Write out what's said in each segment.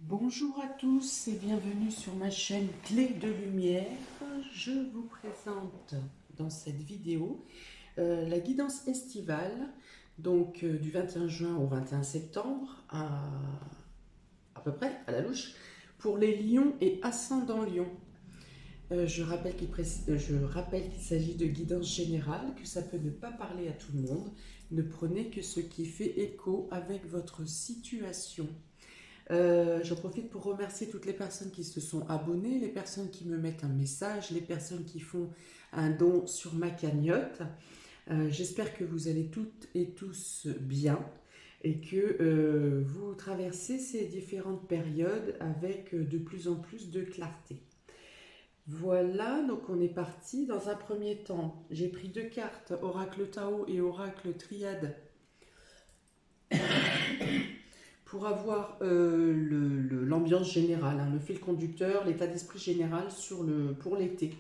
Bonjour à tous et bienvenue sur ma chaîne Clé de Lumière. Je vous présente dans cette vidéo la guidance estivale, donc du 21 juin au 21 septembre, à peu près à la louche, pour les lions et ascendants lions. Je rappelle qu'il s'agit de guidance générale, que ça peut ne pas parler à tout le monde. Ne prenez que ce qui fait écho avec votre situation. J'en profite pour remercier toutes les personnes qui se sont abonnées, les personnes qui me mettent un message, les personnes qui font un don sur ma cagnotte. J'espère que vous allez toutes et tous bien et que vous traversez ces différentes périodes avec de plus en plus de clarté. Voilà, donc on est parti. Dans un premier temps, j'ai pris deux cartes, Oracle Tao et Oracle Triade, pour avoir l'ambiance générale, hein, le fil conducteur, l'état d'esprit général pour l'été.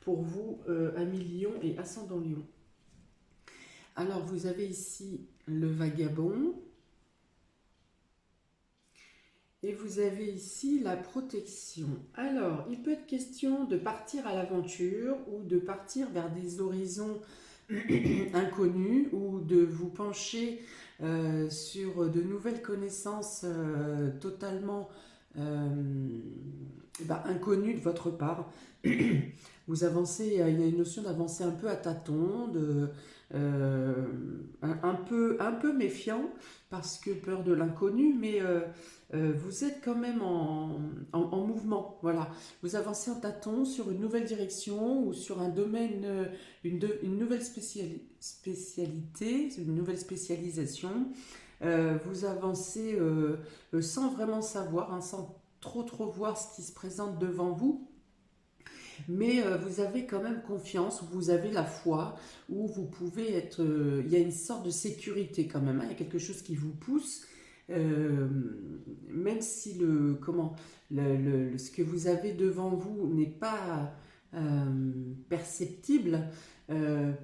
Pour vous, amis Lion et ascendant Lion. Alors, vous avez ici le vagabond. Et vous avez ici la protection. Alors, il peut être question de partir à l'aventure ou de partir vers des horizons inconnus ou de vous pencher sur de nouvelles connaissances totalement inconnues de votre part. Vous avancez, il y a une notion d'avancer un peu à tâtons, un peu méfiant parce que peur de l'inconnu, mais vous êtes quand même en mouvement. Voilà, vous avancez en tâtons sur une nouvelle direction ou sur un domaine, une nouvelle spécialité, une nouvelle spécialisation. Vous avancez sans vraiment savoir, hein, sans trop voir ce qui se présente devant vous. Mais vous avez quand même confiance, vous avez la foi, où vous pouvez être... il y a une sorte de sécurité quand même, hein, il y a quelque chose qui vous pousse, euh, même si ce que vous avez devant vous n'est pas perceptible,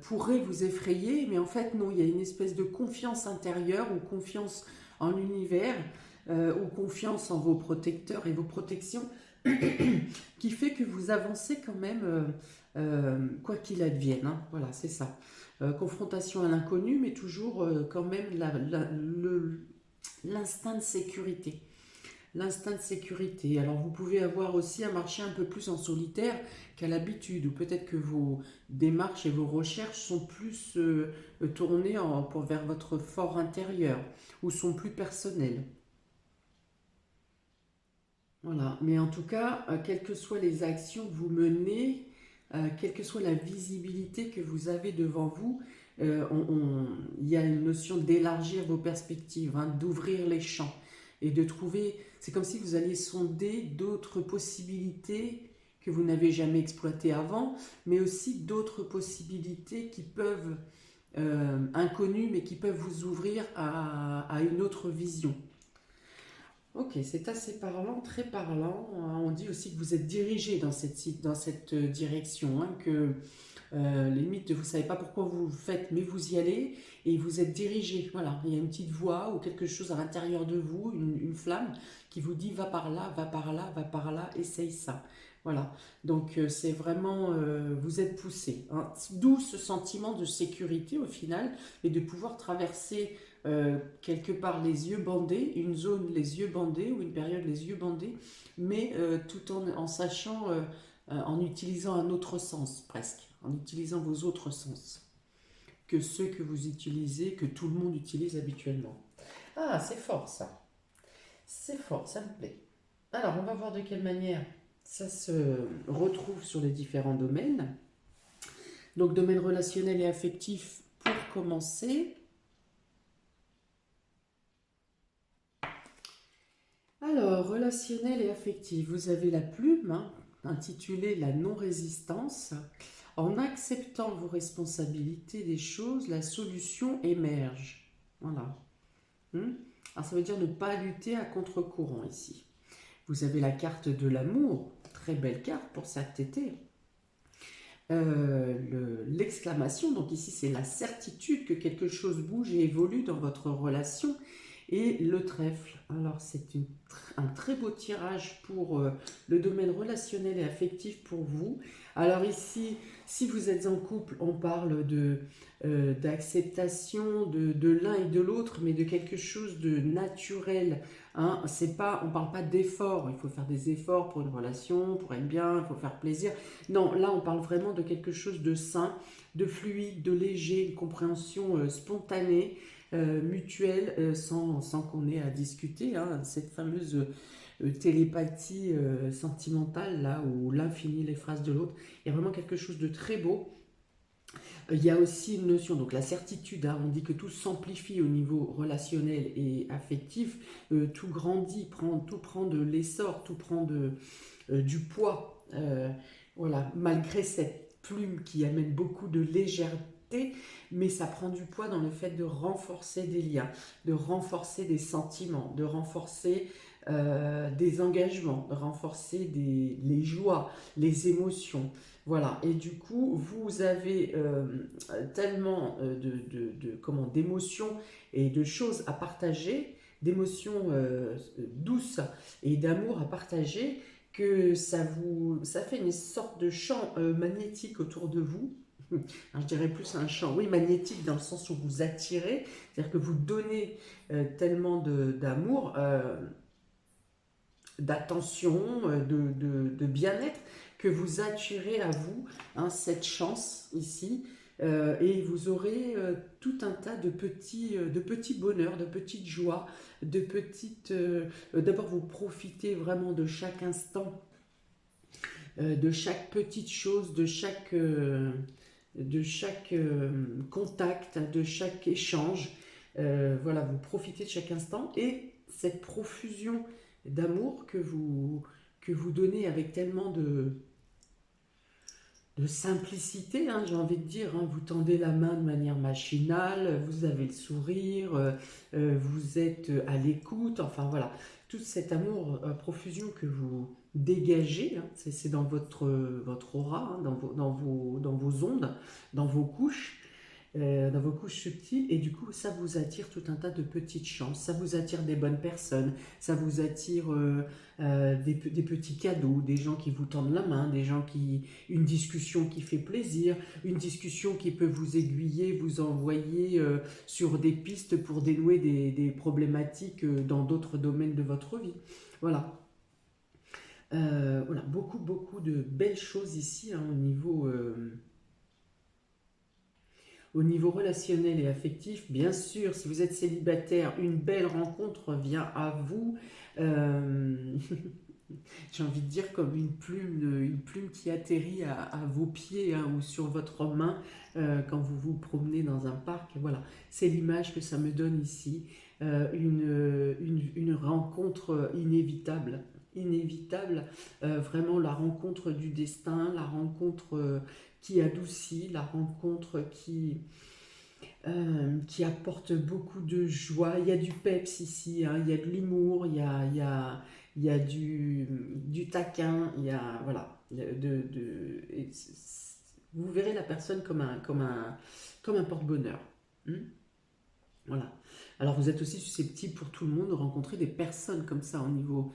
pourrait vous effrayer, mais en fait non, il y a une espèce de confiance intérieure ou confiance en l'univers, ou confiance en vos protecteurs et vos protections qui fait que vous avancez quand même, quoi qu'il advienne, hein. Voilà, c'est ça. Confrontation à l'inconnu, mais toujours quand même l'instinct de sécurité. L'instinct de sécurité. Alors vous pouvez avoir aussi un marché un peu plus en solitaire qu'à l'habitude, ou peut-être que vos démarches et vos recherches sont plus tournées vers votre fort intérieur, ou sont plus personnelles. Voilà, mais en tout cas, quelles que soient les actions que vous menez, quelle que soit la visibilité que vous avez devant vous, il y a une notion d'élargir vos perspectives, hein, d'ouvrir les champs et de trouver, c'est comme si vous alliez sonder d'autres possibilités que vous n'avez jamais exploitées avant, mais aussi d'autres possibilités qui peuvent, inconnues, mais qui peuvent vous ouvrir à une autre vision. Ok, c'est assez parlant, très parlant. On dit aussi que vous êtes dirigé dans cette direction, hein, que limite vous ne savez pas pourquoi vous le faites, mais vous y allez et vous êtes dirigé. Voilà, il y a une petite voix ou quelque chose à l'intérieur de vous, une flamme qui vous dit va par là, va par là, va par là, essaye ça. Voilà, donc c'est vraiment, vous êtes poussé, hein. D'où ce sentiment de sécurité au final et de pouvoir traverser quelque part les yeux bandés, une zone les yeux bandés ou une période les yeux bandés, mais tout en sachant, en utilisant un autre sens presque, en utilisant vos autres sens que ceux que vous utilisez, que tout le monde utilise habituellement. Ah, c'est fort ça. C'est fort, ça me plaît. Alors, on va voir de quelle manière ça se retrouve sur les différents domaines. Donc, domaine relationnel et affectif pour commencer. Alors, relationnel et affectif, vous avez la plume, hein, intitulée La non-résistance. En acceptant vos responsabilités des choses, la solution émerge. Voilà. Alors, ça veut dire ne pas lutter à contre-courant ici. Vous avez la carte de l'amour, très belle carte pour cet été. L'exclamation, donc ici c'est la certitude que quelque chose bouge et évolue dans votre relation et le trèfle. Alors c'est un très beau tirage pour le domaine relationnel et affectif pour vous. Alors ici, si vous êtes en couple, on parle d'acceptation de l'un et de l'autre, mais de quelque chose de naturel. Hein. C'est pas, on ne parle pas d'effort, il faut faire des efforts pour une relation, pour être bien, il faut faire plaisir. Non, là on parle vraiment de quelque chose de sain, de fluide, de léger, une compréhension spontanée, mutuelle, sans qu'on ait à discuter. Hein. Cette fameuse télépathie sentimentale, là où l'un finit les phrases de l'autre, il y a vraiment quelque chose de très beau. Il y a aussi une notion, donc la certitude, hein, on dit que tout s'amplifie au niveau relationnel et affectif, tout grandit, tout prend de l'essor, tout prend du poids. Voilà, malgré cette plume qui amène beaucoup de légèreté, mais ça prend du poids dans le fait de renforcer des liens, de renforcer des sentiments, de renforcer des engagements, de renforcer les joies, les émotions. Voilà, et du coup, vous avez tellement d'émotions et de choses à partager, d'émotions douces et d'amour à partager, que ça fait une sorte de champ magnétique autour de vous. Alors, je dirais plus un champ, oui, magnétique dans le sens où vous attirez, c'est-à-dire que vous donnez tellement d'amour, d'attention, de bien-être, que vous attirez à vous, hein, cette chance ici, et vous aurez tout un tas de petits bonheurs, de petites joies, de petites... D'abord, vous profitez vraiment de chaque instant, de chaque petite chose, de chaque contact, de chaque échange. Voilà, vous profitez de chaque instant et cette profusion d'amour que vous donnez avec tellement de simplicité, hein, j'ai envie de dire, hein, vous tendez la main de manière machinale, vous avez le sourire, vous êtes à l'écoute, enfin voilà, tout cet amour à profusion que vous dégagez, hein, c'est dans votre aura, hein, dans vos ondes, dans vos couches subtiles, et du coup ça vous attire tout un tas de petites chances, ça vous attire des bonnes personnes, ça vous attire des petits cadeaux, des gens qui vous tendent la main, une discussion qui fait plaisir, une discussion qui peut vous aiguiller, vous envoyer sur des pistes pour dénouer des problématiques dans d'autres domaines de votre vie. Voilà. Voilà, beaucoup de belles choses ici, hein, au niveau relationnel et affectif. Bien sûr, si vous êtes célibataire, une belle rencontre vient à vous. Euh, J'ai envie de dire comme une plume qui atterrit à vos pieds, hein, ou sur votre main quand vous vous promenez dans un parc. Voilà, c'est l'image que ça me donne ici. Une rencontre inévitable. Inévitable, vraiment la rencontre du destin, la rencontre qui adoucit, la rencontre qui apporte beaucoup de joie. Il y a du peps ici, hein, il y a de l'humour, il y a du taquin, il y a, voilà, vous verrez la personne comme un porte-bonheur. Hmm. Voilà. Alors vous êtes aussi susceptible pour tout le monde de rencontrer des personnes comme ça au niveau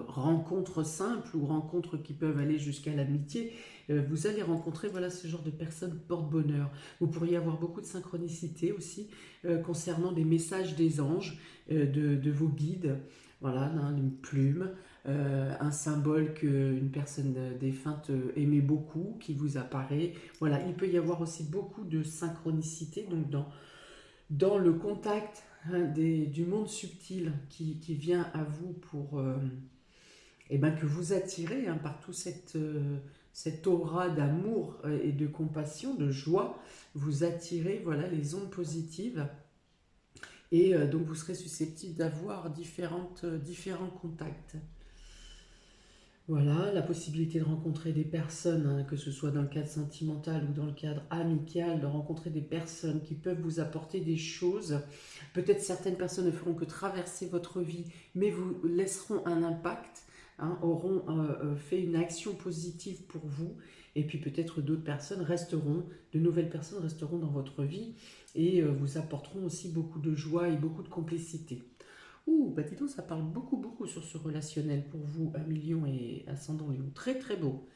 rencontres simples ou rencontres qui peuvent aller jusqu'à l'amitié. Vous allez rencontrer, voilà, ce genre de personnes porte-bonheur. Vous pourriez avoir beaucoup de synchronicité aussi concernant des messages des anges, de vos guides. Voilà, hein, une plume, un symbole qu'une personne défunte aimait beaucoup, qui vous apparaît. Voilà, il peut y avoir aussi beaucoup de synchronicité donc dans le contact, hein, du monde subtil qui vient à vous pour eh ben, que vous attirez, hein, par toute cette aura d'amour et de compassion, de joie. Vous attirez, voilà, les ondes positives, et donc vous serez susceptible d'avoir différents contacts. Voilà, la possibilité de rencontrer des personnes, hein, que ce soit dans le cadre sentimental ou dans le cadre amical, de rencontrer des personnes qui peuvent vous apporter des choses. Peut-être certaines personnes ne feront que traverser votre vie, mais vous laisseront un impact, hein, auront fait une action positive pour vous. Et puis peut-être d'autres personnes resteront, de nouvelles personnes resteront dans votre vie et vous apporteront aussi beaucoup de joie et beaucoup de complicité. Ouh, bah dis donc, ça parle beaucoup, beaucoup sur ce relationnel pour vous, un million et ascendant Lion. Très, très beau.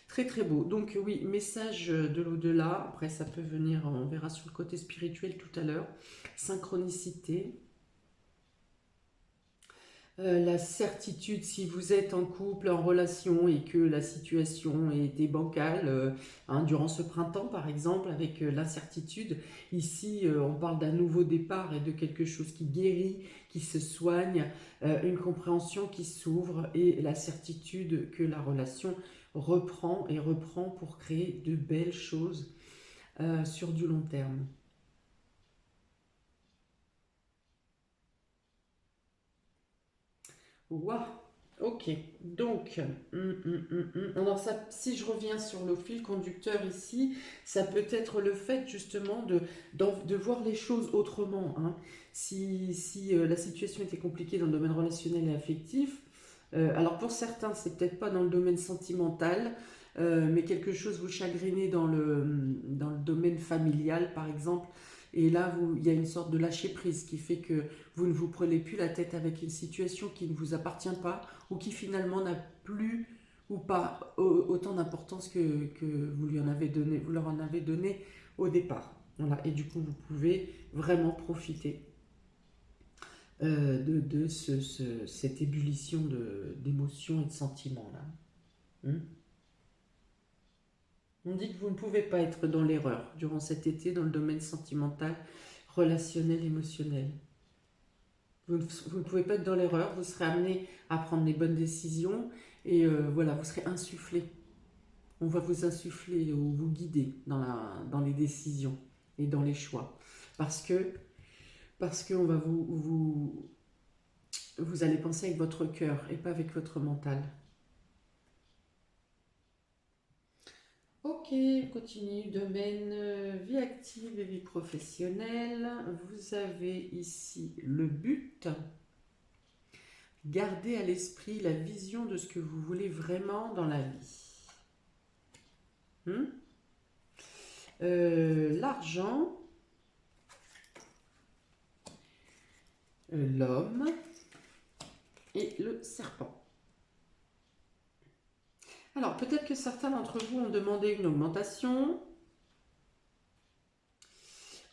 Très, très beau. Donc oui, message de l'au-delà. Après, ça peut venir, on verra sur le côté spirituel tout à l'heure. Synchronicité. La certitude, si vous êtes en couple, en relation et que la situation était bancale, hein, durant ce printemps par exemple, avec l'incertitude, ici on parle d'un nouveau départ et de quelque chose qui guérit, qui se soigne, une compréhension qui s'ouvre et la certitude que la relation reprend et reprend pour créer de belles choses sur du long terme. Waouh, ok. Donc, alors ça, si je reviens sur le fil conducteur ici, ça peut être le fait justement de voir les choses autrement, hein. Si la situation était compliquée dans le domaine relationnel et affectif, alors pour certains, c'est peut-être pas dans le domaine sentimental, mais quelque chose vous chagrinez dans le domaine familial, par exemple. Et là, il y a une sorte de lâcher prise qui fait que vous ne vous prenez plus la tête avec une situation qui ne vous appartient pas ou qui finalement n'a plus ou pas autant d'importance que vous lui en avez donné, vous leur en avez donné au départ. Voilà. Et du coup, vous pouvez vraiment profiter de cette ébullition d'émotions et de sentiments là. Hmm. On dit que vous ne pouvez pas être dans l'erreur durant cet été dans le domaine sentimental, relationnel, émotionnel. Vous ne pouvez pas être dans l'erreur, vous serez amené à prendre les bonnes décisions et voilà, vous serez insufflé. On va vous insuffler ou vous guider dans les décisions et dans les choix. Parce que, parce que on va vous allez penser avec votre cœur et pas avec votre mental. Ok, on continue. Domaine vie active et vie professionnelle. Vous avez ici le but. Gardez à l'esprit la vision de ce que vous voulez vraiment dans la vie. Hmm. L'argent, l'homme et le serpent. Alors, peut-être que certains d'entre vous ont demandé une augmentation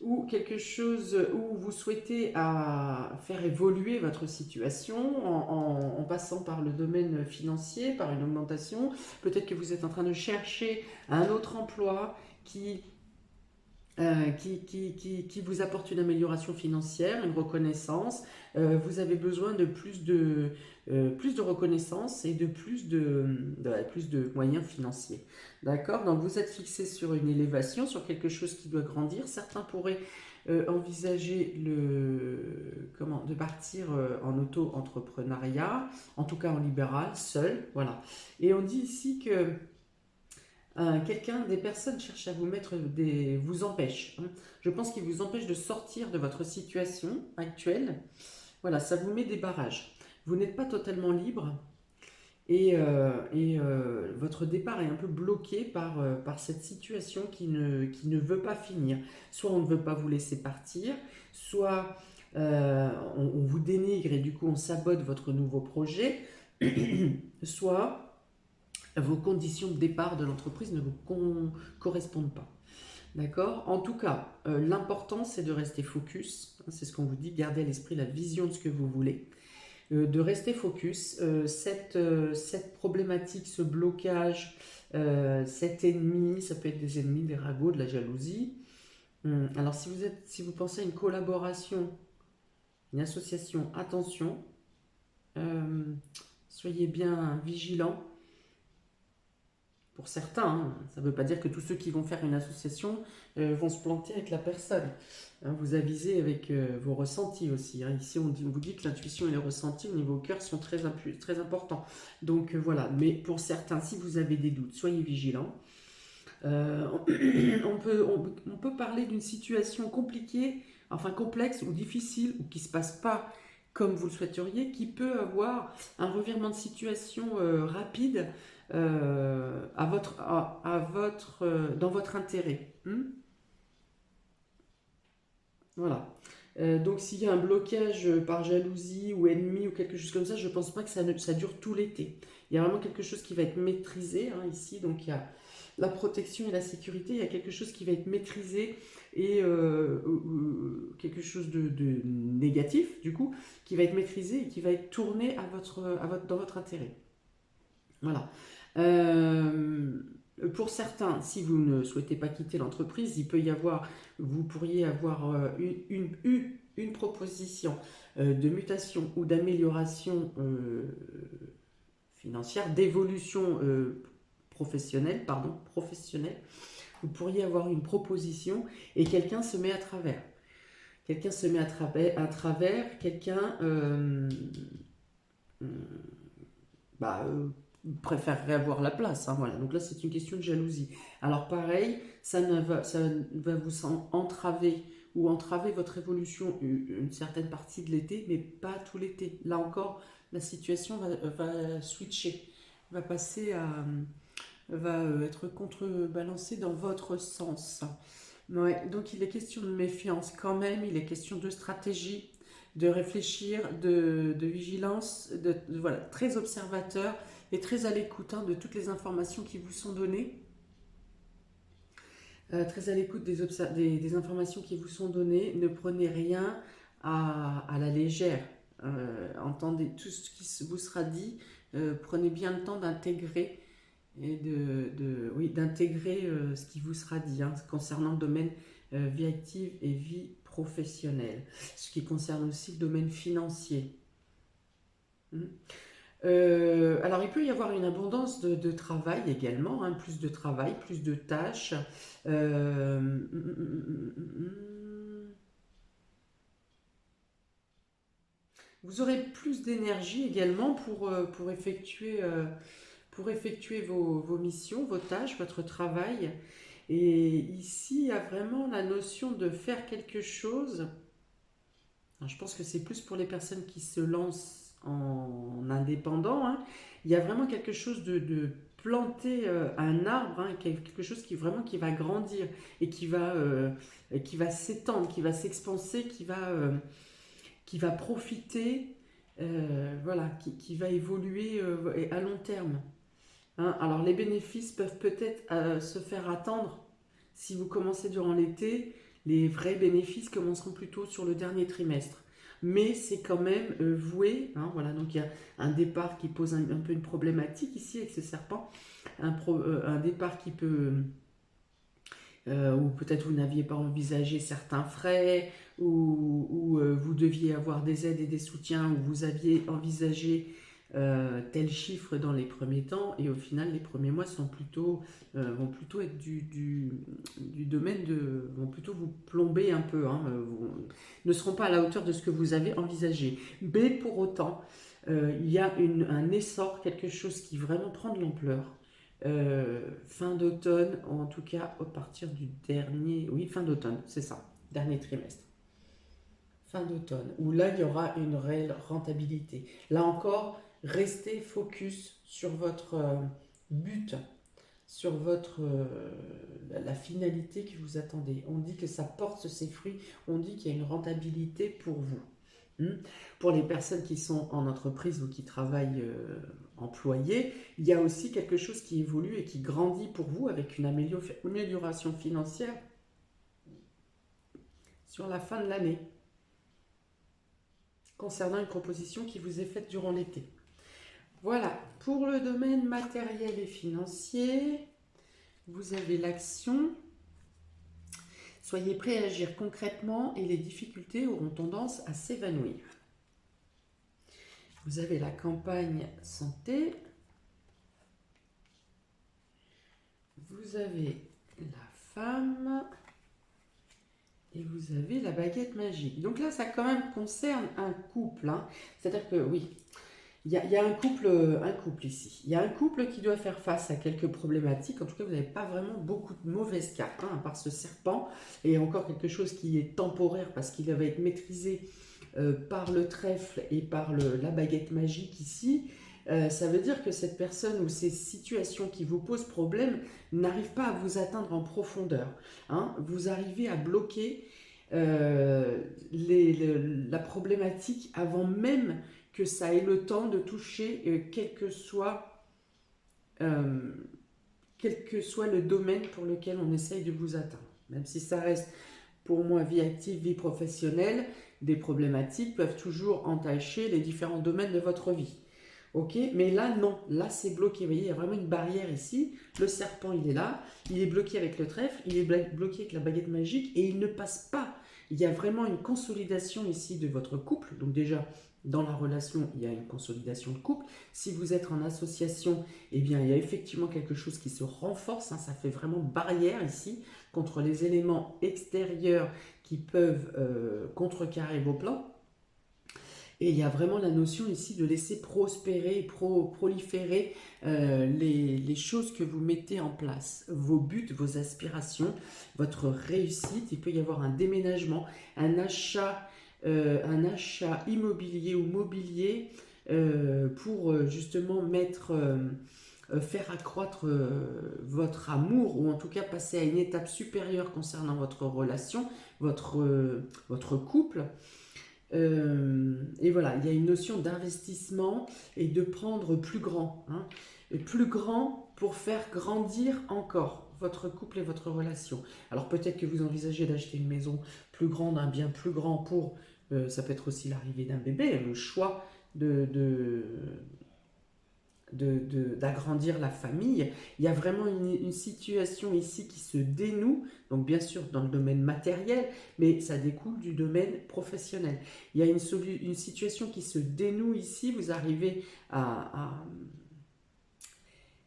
ou quelque chose où vous souhaitez faire évoluer votre situation en passant par le domaine financier, par une augmentation. Peut-être que vous êtes en train de chercher un autre emploi qui vous apporte une amélioration financière, une reconnaissance. Vous avez besoin de plus de reconnaissance et de plus de moyens financiers. D'accord? Donc vous êtes fixé sur une élévation, sur quelque chose qui doit grandir. Certains pourraient envisager de partir en auto-entrepreneuriat, en tout cas en libéral, seul. Voilà. Et on dit ici que des personnes cherchent à vous empêchent, hein. Je pense qu'ils vous empêchent de sortir de votre situation actuelle. Voilà, ça vous met des barrages. Vous n'êtes pas totalement libre et votre départ est un peu bloqué par cette situation qui ne veut pas finir. Soit on ne veut pas vous laisser partir, soit on vous dénigre et du coup on sabote votre nouveau projet, soit vos conditions de départ de l'entreprise ne vous correspondent pas. D'accord? En tout cas, l'important c'est de rester focus. C'est ce qu'on vous dit, gardez à l'esprit la vision de ce que vous voulez. De rester focus. Cette problématique, ce blocage, cet ennemi, ça peut être des ennemis, des ragots, de la jalousie. Alors si vous pensez à une collaboration, une association, attention, soyez bien vigilants. Pour certains, hein. Ça ne veut pas dire que tous ceux qui vont faire une association vont se planter avec la personne. Hein, vous avisez avec vos ressentis aussi, hein. Ici, on vous dit que l'intuition et les ressentis au niveau cœur sont très importants. Donc voilà, mais pour certains, si vous avez des doutes, soyez vigilants. On peut parler d'une situation compliquée, enfin complexe ou difficile, ou qui ne se passe pas comme vous le souhaiteriez, qui peut avoir un revirement de situation rapide dans votre intérêt. Voilà. Donc s'il y a un blocage par jalousie ou ennemi ou quelque chose comme ça, je ne pense pas que ça dure tout l'été. Il y a vraiment quelque chose qui va être maîtrisé hein, ici. Donc il y a la protection et la sécurité, il y a quelque chose qui va être maîtrisé et quelque chose de négatif du coup, qui va être maîtrisé et qui va être tourné dans votre intérêt. Voilà. Euh, pour certains, si vous ne souhaitez pas quitter l'entreprise, vous pourriez avoir une proposition de mutation ou d'amélioration financière, d'évolution professionnelle. Vous pourriez avoir une proposition et quelqu'un se met à travers. Quelqu'un se met à travers, quelqu'un bah, préférerait avoir la place. Hein, voilà. Donc là, c'est une question de jalousie. Alors pareil, ça va vous entraver ou entraver votre évolution une certaine partie de l'été, mais pas tout l'été. Là encore, la situation va switcher, va passer à, va être contrebalancée dans votre sens. Ouais, donc il est question de méfiance quand même, il est question de stratégie, de réfléchir, de vigilance, voilà, très observateur et très à l'écoute hein, de toutes les informations qui vous sont données. Très à l'écoute des informations qui vous sont données. Ne prenez rien à la légère. Entendez tout ce qui vous sera dit. Prenez bien le temps d'intégrer et oui, d'intégrer ce qui vous sera dit hein, concernant le domaine vie active et vie professionnelle. Ce qui concerne aussi le domaine financier. Hmm. Alors, il peut y avoir une abondance de travail également, hein, plus de travail, plus de tâches. Euh, mm, mm, mm, mm. Vous aurez plus d'énergie également pour effectuer vos missions, vos tâches, votre travail. Et ici, il y a vraiment la notion de faire quelque chose. Alors, je pense que c'est plus pour les personnes qui se lancent en indépendant. Hein. Il y a vraiment quelque chose de planter un arbre, hein, quelque chose qui va grandir et qui va s'étendre, qui va s'expanser, qui va profiter, voilà, qui va évoluer et à long terme. Hein. Alors les bénéfices peuvent peut-être se faire attendre si vous commencez durant l'été. Les vrais bénéfices commenceront plutôt sur le dernier trimestre. Mais c'est quand même voué. Hein, voilà, donc il y a un départ qui pose un peu une problématique ici avec ce serpent. Un départ qui peut ou peut-être vous n'aviez pas envisagé certains frais, ou vous deviez avoir des aides et des soutiens, ou vous aviez envisagé tel chiffre dans les premiers temps, et au final les premiers mois vont plutôt être du domaine vont plutôt vous plomber un peu, hein, ne seront pas à la hauteur de ce que vous avez envisagé. Mais pour autant, il y a un essor, quelque chose qui vraiment prend de l'ampleur fin d'automne, ou en tout cas à partir du dernier, oui, fin d'automne, c'est ça, dernier trimestre. Fin d'automne, où là il y aura une réelle rentabilité. Là encore, restez focus sur votre but, sur la finalité que vous attendez. On dit que ça porte ses fruits, on dit qu'il y a une rentabilité pour vous. Pour les personnes qui sont en entreprise ou qui travaillent employés, il y a aussi quelque chose qui évolue et qui grandit pour vous avec une amélioration financière sur la fin de l'année, concernant une proposition qui vous est faite durant l'été. Voilà, pour le domaine matériel et financier, vous avez l'action. Soyez prêts à agir concrètement et les difficultés auront tendance à s'évanouir. Vous avez la campagne santé. Vous avez la femme. Et vous avez la baguette magique. Donc là, ça quand même concerne un couple. Hein. C'est-à-dire que oui, il y a un couple ici. Il y a un couple qui doit faire face à quelques problématiques. En tout cas, vous n'avez pas vraiment beaucoup de mauvaises cartes, hein, à part ce serpent. Et encore quelque chose qui est temporaire parce qu'il va être maîtrisé par le trèfle et par la baguette magique ici. Ça veut dire que cette personne ou ces situations qui vous posent problème n'arrivent pas à vous atteindre en profondeur. Hein. Vous arrivez à bloquer euh, la problématique avant même que ça ait le temps de toucher euh, quel que soit le domaine pour lequel on essaye de vous atteindre. Même si ça reste pour moi vie active, vie professionnelle, des problématiques peuvent toujours entacher les différents domaines de votre vie. Ok, mais là non, là c'est bloqué. Vous voyez, il y a vraiment une barrière ici. Le serpent il est là, il est bloqué avec le trèfle, il est bloqué avec la baguette magique et il ne passe pas. Il y a vraiment une consolidation ici de votre couple. Donc déjà, dans la relation, il y a une consolidation de couple. Si vous êtes en association, eh bien il y a effectivement quelque chose qui se renforce. Hein, ça fait vraiment barrière ici contre les éléments extérieurs qui peuvent contrecarrer vos plans. Et il y a vraiment la notion ici de laisser prospérer, proliférer les choses que vous mettez en place, vos buts, vos aspirations, votre réussite. Il peut y avoir un déménagement, un achat immobilier ou mobilier pour justement faire accroître votre amour ou en tout cas passer à une étape supérieure concernant votre relation, votre couple. Et voilà, il y a une notion d'investissement et de prendre plus grand. Hein, et plus grand pour faire grandir encore votre couple et votre relation. Alors peut-être que vous envisagez d'acheter une maison plus grande, un bien plus grand pour, ça peut être aussi l'arrivée d'un bébé, le choix d'agrandir la famille. Il y a vraiment une situation ici qui se dénoue, donc bien sûr dans le domaine matériel, mais ça découle du domaine professionnel. Il y a une situation qui se dénoue ici, vous arrivez à,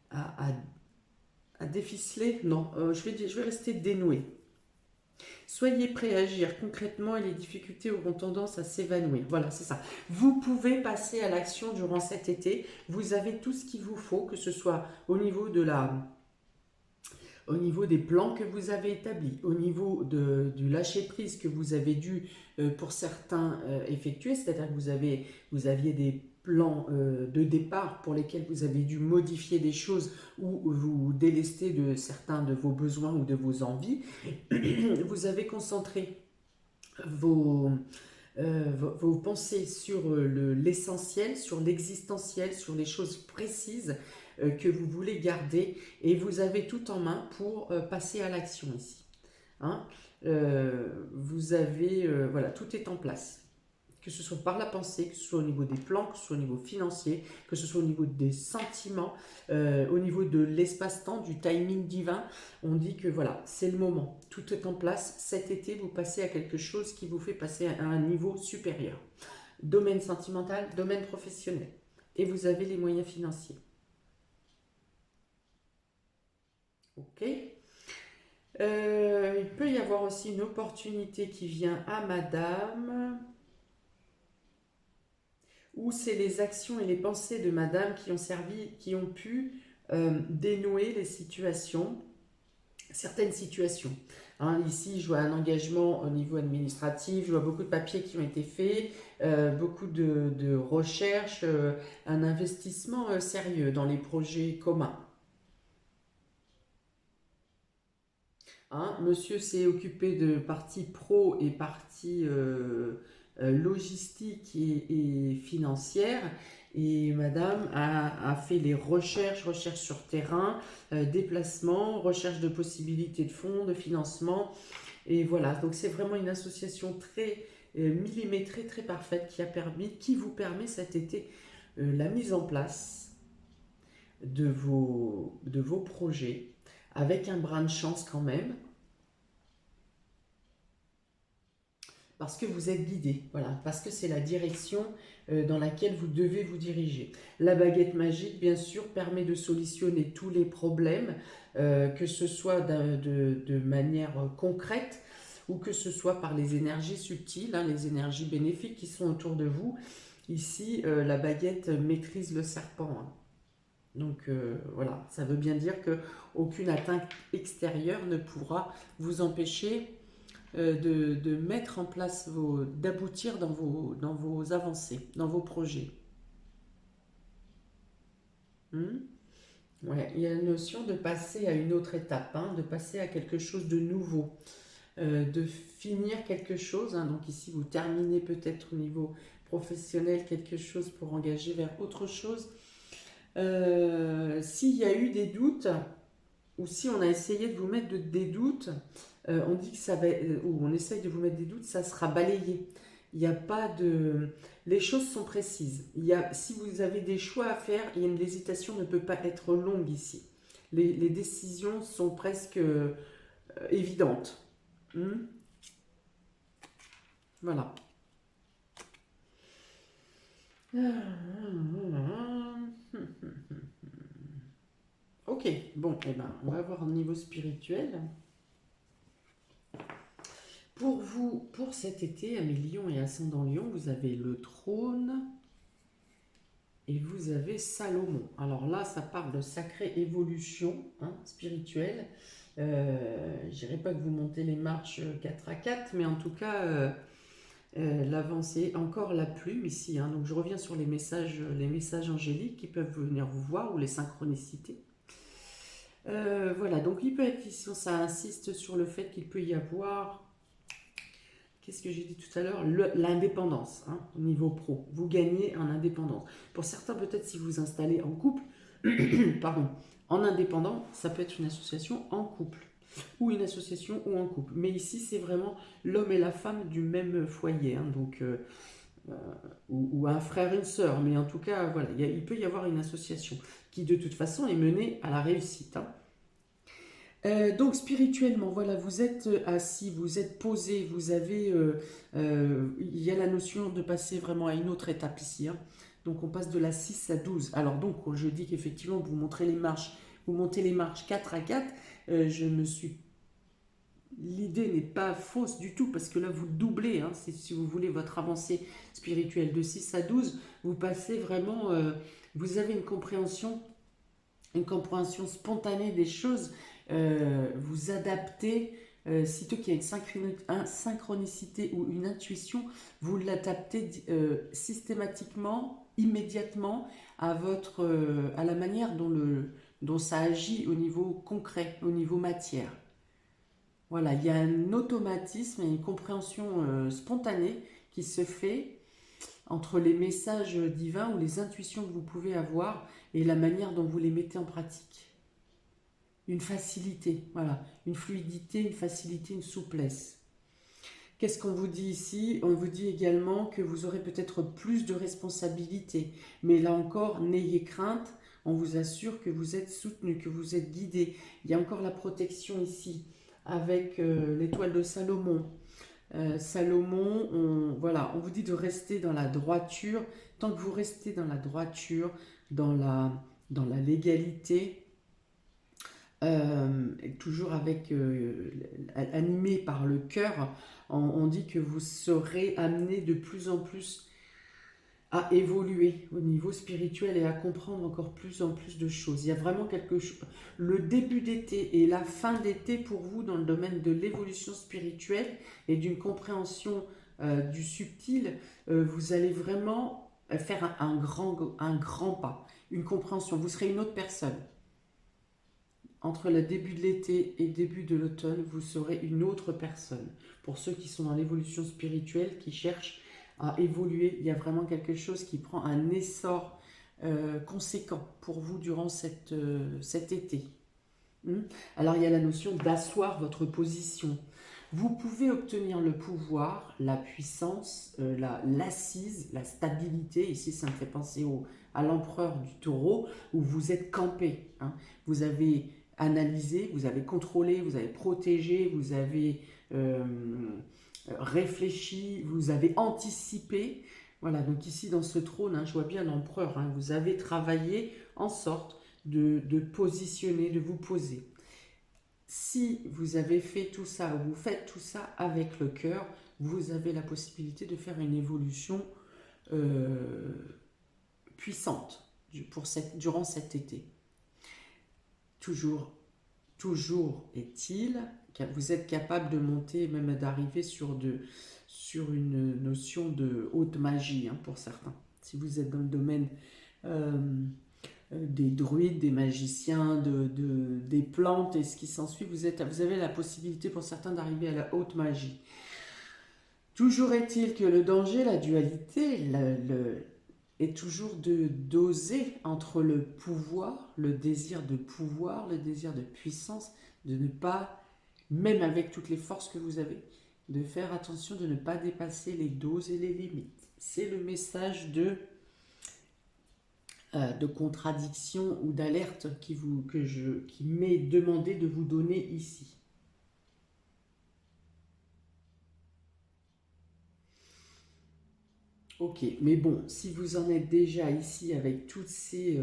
à, à déficeler, non, je vais rester dénoué. Soyez prêts à agir concrètement et les difficultés auront tendance à s'évanouir. Voilà, c'est ça. Vous pouvez passer à l'action durant cet été. Vous avez tout ce qu'il vous faut, que ce soit au niveau des plans que vous avez établis, au niveau du lâcher-prise que vous avez dû, pour certains, effectuer, c'est-à-dire que vous aviez des plans de départ pour lesquels vous avez dû modifier des choses ou vous délester de certains de vos besoins ou de vos envies. Vous avez concentré vos, vos pensées sur l'essentiel, sur l'existentiel, sur les choses précises que vous voulez garder et vous avez tout en main pour passer à l'action ici. Hein. Vous avez, voilà, tout est en place. Que ce soit par la pensée, que ce soit au niveau des plans, que ce soit au niveau financier, que ce soit au niveau des sentiments, au niveau de l'espace-temps, du timing divin. On dit que voilà, c'est le moment. Tout est en place. Cet été, vous passez à quelque chose qui vous fait passer à un niveau supérieur. Domaine sentimental, domaine professionnel. Et vous avez les moyens financiers. Ok. Il peut y avoir aussi une opportunité qui vient à madame, ou c'est les actions et les pensées de madame qui ont servi, qui ont pu dénouer les situations, certaines situations. Hein, ici, je vois un engagement au niveau administratif, je vois beaucoup de papiers qui ont été faits, beaucoup de recherches, un investissement sérieux dans les projets communs. Hein, monsieur s'est occupé de partie pro et partie logistique et financière. Et madame a fait les recherches sur terrain, déplacement, recherche de possibilités de fonds, de financement. Et voilà, donc c'est vraiment une association très millimétrée, très parfaite qui vous permet cet été la mise en place de vos projets avec un brin de chance quand même, parce que vous êtes guidé, voilà, parce que c'est la direction dans laquelle vous devez vous diriger. La baguette magique, bien sûr, permet de solutionner tous les problèmes, que ce soit de manière concrète ou que ce soit par les énergies subtiles, hein, les énergies bénéfiques qui sont autour de vous. Ici, la baguette maîtrise le serpent. Hein. Donc voilà, ça veut bien dire qu'aucune atteinte extérieure ne pourra vous empêcher de mettre en place d'aboutir dans vos avancées, dans vos projets. Hmm. Ouais, il y a la notion de passer à une autre étape, hein, de passer à quelque chose de nouveau. de finir quelque chose, hein. Donc ici, vous terminez peut-être au niveau professionnel quelque chose pour engager vers autre chose. S'il y a eu des doutes, ou si on a essayé de vous mettre des doutes, on dit que ça va, ou on essaye de vous mettre des doutes, ça sera balayé. Il n'y a pas de... Les choses sont précises. Si vous avez des choix à faire, l'hésitation ne peut pas être longue ici. Les décisions sont presque évidentes. Voilà. Ok, bon, eh ben, on va voir au niveau spirituel. Pour vous, pour cet été, à mes lions et ascendant lion, vous avez le trône et vous avez Salomon. Alors là, ça parle de sacrée évolution, hein, spirituelle. Je dirais pas que vous montez les marches 4 à 4, mais en tout cas, l'avancée, encore la plume ici. Hein, donc je reviens sur les messages angéliques qui peuvent venir vous voir, ou les synchronicités. Voilà, donc il peut être ici, ça insiste sur le fait qu'il peut y avoir... Qu'est-ce que j'ai dit tout à l'heure? L'indépendance, hein, au niveau pro. Vous gagnez en indépendance. Pour certains, peut-être si vous vous installez en couple, pardon, en indépendant, ça peut être une association en couple, ou une association ou en couple. Mais ici, c'est vraiment l'homme et la femme du même foyer, hein, donc, ou un frère et une sœur. Mais en tout cas, voilà, il peut y avoir une association qui, de toute façon, est menée à la réussite, hein. Donc spirituellement, voilà, vous êtes assis, vous êtes posé, vous avez, il y a la notion de passer vraiment à une autre étape ici, hein. Donc on passe de la 6 à 12. Alors donc quand je dis qu'effectivement vous montrez les marches, vous montez les marches 4 à 4, l'idée n'est pas fausse du tout, parce que là vous doublez, hein, si vous voulez votre avancée spirituelle de 6 à 12, vous passez vraiment, vous avez une compréhension spontanée des choses, vous adaptez, sitôt qu'il y a une synchronicité ou une intuition, vous l'adaptez systématiquement, immédiatement à la manière dont ça agit au niveau concret, au niveau matière. Voilà, il y a un automatisme et une compréhension spontanée qui se fait entre les messages divins ou les intuitions que vous pouvez avoir et la manière dont vous les mettez en pratique. Une facilité, voilà, une fluidité, une facilité, une souplesse. Qu'est-ce qu'on vous dit ici? On vous dit également que vous aurez peut-être plus de responsabilités, mais là encore, n'ayez crainte, on vous assure que vous êtes soutenu, que vous êtes guidé. Il y a encore la protection ici, avec l'étoile de Salomon. Salomon, voilà, on vous dit de rester dans la droiture. Tant que vous restez dans la droiture, dans la légalité, toujours animé par le cœur, on dit que vous serez amené de plus en plus à évoluer au niveau spirituel et à comprendre encore plus en plus de choses. Il y a vraiment quelque chose. Le début d'été et la fin d'été pour vous dans le domaine de l'évolution spirituelle et d'une compréhension du subtil, vous allez vraiment faire un grand pas, une compréhension. Vous serez une autre personne. Entre le début de l'été et le début de l'automne, vous serez une autre personne. Pour ceux qui sont dans l'évolution spirituelle, qui cherchent à évoluer, il y a vraiment quelque chose qui prend un essor conséquent pour vous durant cet été. Alors il y a la notion d'asseoir votre position. Vous pouvez obtenir le pouvoir, la puissance, l'assise, la stabilité. Ici, ça me fait penser à l'empereur du taureau, où vous êtes campé, hein. Vous avez analysé, vous avez contrôlé, vous avez protégé, vous avez réfléchi, vous avez anticipé. Voilà, donc ici dans ce trône, hein, je vois bien l'empereur, hein, vous avez travaillé en sorte de positionner, de vous poser. Si vous avez fait tout ça, ou vous faites tout ça avec le cœur, vous avez la possibilité de faire une évolution puissante durant cet été. Toujours est-il que vous êtes capable de monter, même d'arriver sur une notion de haute magie, hein, pour certains. Si vous êtes dans le domaine des druides, des magiciens, des plantes et ce qui s'ensuit. Vous avez la possibilité pour certains d'arriver à la haute magie. Toujours est-il que le danger, la dualité, est toujours de doser entre le pouvoir, le désir de puissance, de ne pas, même avec toutes les forces que vous avez, de faire attention de ne pas dépasser les doses et les limites. C'est le message de contradiction ou d'alerte qui m'est demandé de vous donner ici. Ok, mais bon, si vous en êtes déjà ici avec toutes ces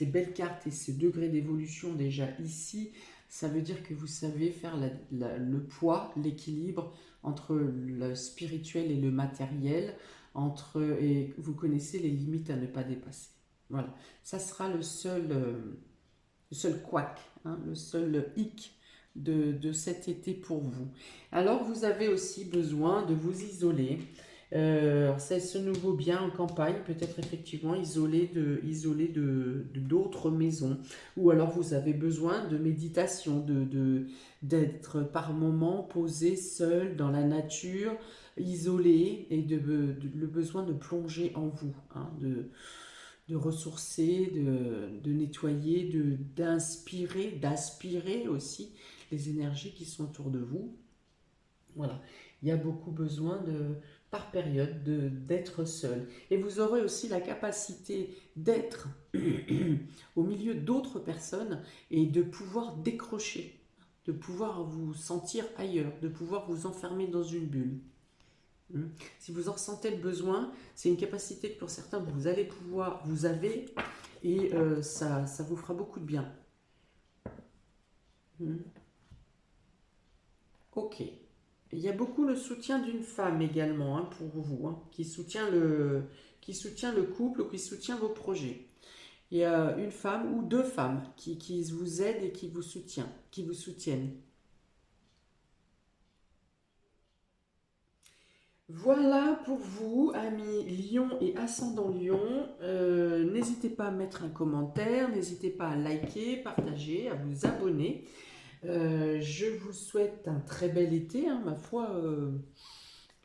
belles cartes et ces degrés d'évolution déjà ici, ça veut dire que vous savez faire le poids, l'équilibre entre le spirituel et le matériel, et vous connaissez les limites à ne pas dépasser. Voilà, ça sera le seul couac, hein, le seul hic de cet été pour vous. Alors, vous avez aussi besoin de vous isoler. C'est ce nouveau bien en campagne, peut-être effectivement isolé d'autres maisons. Ou alors vous avez besoin de méditation, d'être par moments posé seul dans la nature, isolé, et le besoin de plonger en vous, hein, de ressourcer, de nettoyer, d'inspirer, d'aspirer aussi les énergies qui sont autour de vous. Voilà, il y a beaucoup besoin par période d'être seul. Et vous aurez aussi la capacité d'être au milieu d'autres personnes et de pouvoir décrocher, de pouvoir vous sentir ailleurs, de pouvoir vous enfermer dans une bulle. Si vous en ressentez le besoin, c'est une capacité que pour certains vous avez, et ça vous fera beaucoup de bien. Ok. Il y a beaucoup le soutien d'une femme également, hein, pour vous, hein, qui soutient le couple ou qui soutient vos projets. Il y a une femme ou deux femmes qui vous aident et qui vous soutiennent. Voilà pour vous, amis Lion et ascendant Lion. N'hésitez pas à mettre un commentaire, n'hésitez pas à liker, partager, à vous abonner. Je vous souhaite un très bel été, hein, ma foi,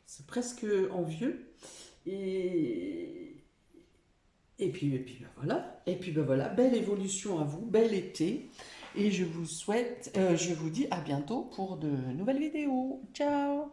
c'est presque envieux. Et, ben voilà. Et puis ben voilà, belle évolution à vous, bel été. Et je vous dis à bientôt pour de nouvelles vidéos. Ciao!